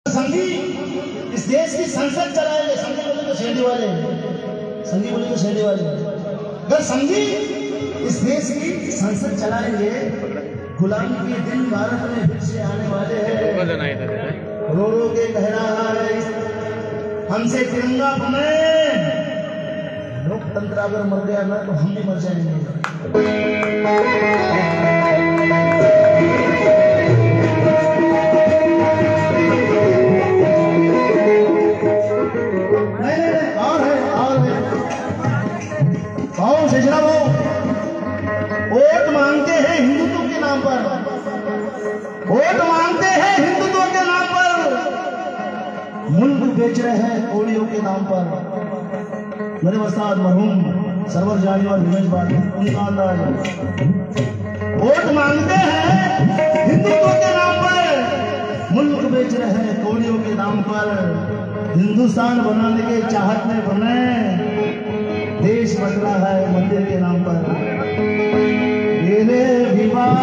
संघी इस देश की संसद चलाएंगे। संघी बोले तो शेरडी वाले, संघी बोले तो शेरडी वाले। अगर संघी इस देश की संसद चलाएंगे, गुलामी के दिन भारत में फिर से आने वाले हैं। रो रो के कह रहा है हमसे तिरंगा बने। लोकतंत्र अगर मर गया ना तो हम भी मर जाएंगे। वोट मांगते हैं हिंदुत्व के नाम पर, वोट मांगते हैं हिंदुत्व के नाम पर, मुल्क बेच रहे हैं कोड़ियों के नाम पर। मेरे वस्ताद मरहूम सरवर जानी और विमेश बाटी उनका अंदाज। वोट मांगते हैं हिंदुत्व के नाम पर, मुल्क बेच रहे हैं कोड़ियों के नाम पर। हिंदुस्तान बनाने के चाहत में बने, देश बच रहा है मंदिर के नाम पर। मेरे विवाह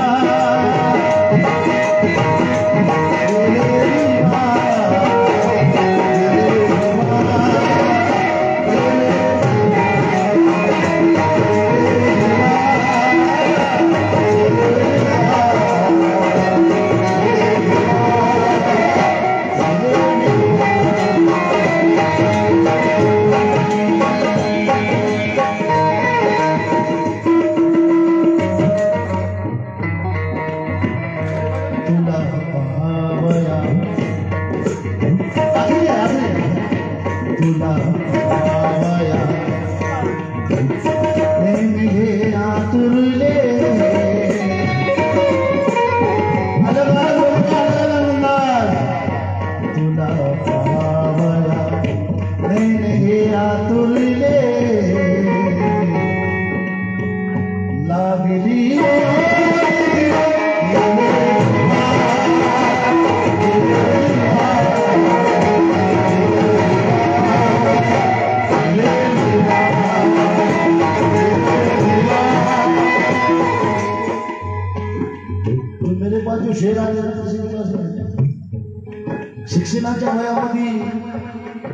शिक्षणाच्या वयामध्ये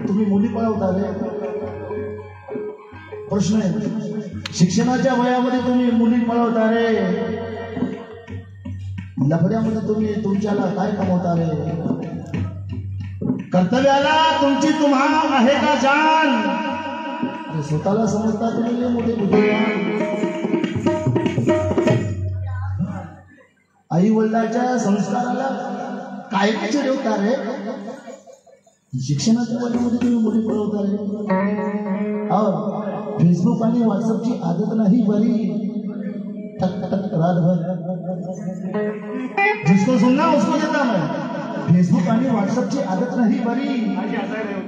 तुम्ही मुली पळवता रे? प्रश्न आहे, शिक्षणाच्या वयामध्ये तुम्ही मुली पळवता रे? लफड्यामध्ये तुम्ही तुमच्याला काय कमवता रे? कर्तव्याला तुमची तुम्हा आहे का जाण? स्वतःला समजता तुम्ही मोठे बुद्धिमान। आई वडिलांच्या संस्काराला काय चिडवता रे? शिक्षणाच्या वयामध्ये तुम्ही मुली पळवता रे? फेसबुक आणि व्हॉट्सअपची आदत नाही बरी, टक टक रात भर जिसको सुनना उसको देता मैं। फेसबुक आणि व्हॉट्सअपची आदत नाही बरी,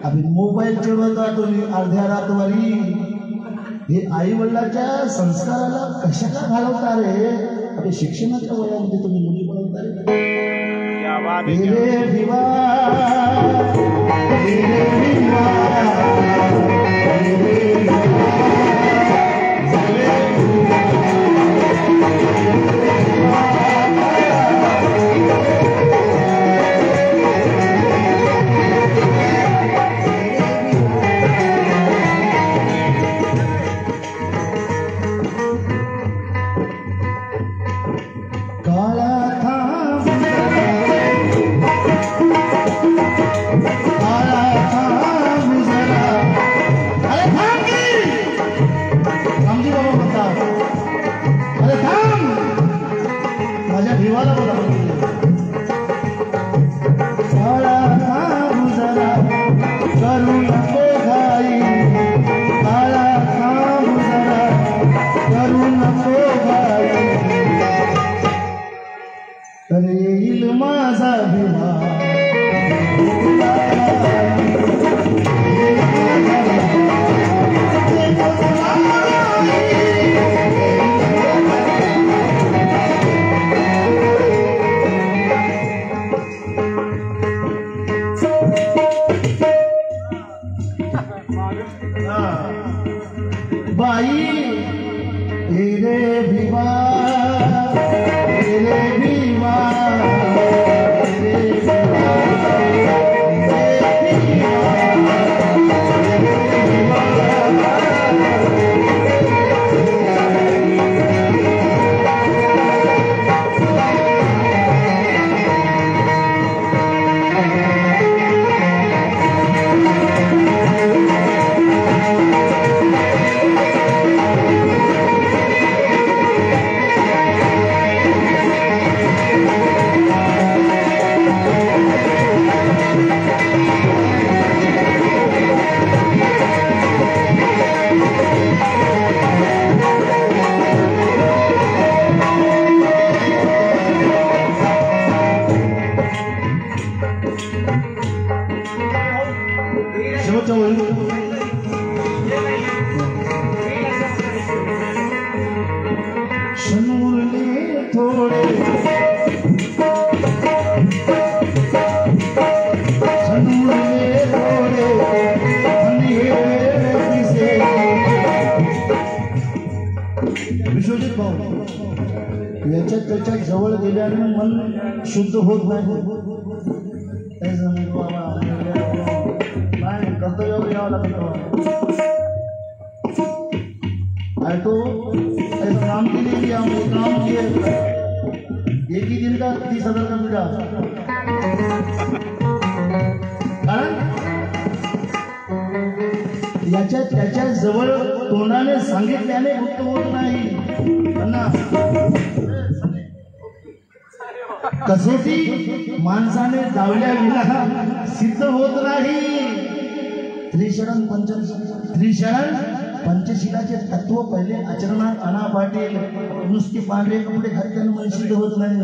अभी मोबाईल चिडवता तुम्ही अर्ध्या रातवरी। हे आई वडिलांच्या संस्काराला कशाला घालवता रे? अभी शिक्षणाच्या वयामध्ये तुम्ही मुली पळवता रे? मेरे विवाह मेरे विवाह काला था शेवटच्या ओळी शनूरले थोडे शनूरले थोडे विश्वजित भाऊ याच्यात त्याच्या जवळ गेल्याने मन शुद्ध होत नाही कर्तव्य यावं लागतं तो ऐसा काम के लिए किया वो काम किए एक ही दिन का 30,000 का मिला कारण याच्या त्याच्या जवळ तोंडाने सांगितल्याने उत्तम होत नाही कसोटी माणसाने दावल्या विना सिद्ध होत नाही त्रिशरण पंचशिलाचे तत्व पहिले आचरणात आणा पाटील नुसते पांढरे कपडे घातल्याने मन सिद्ध होत नाही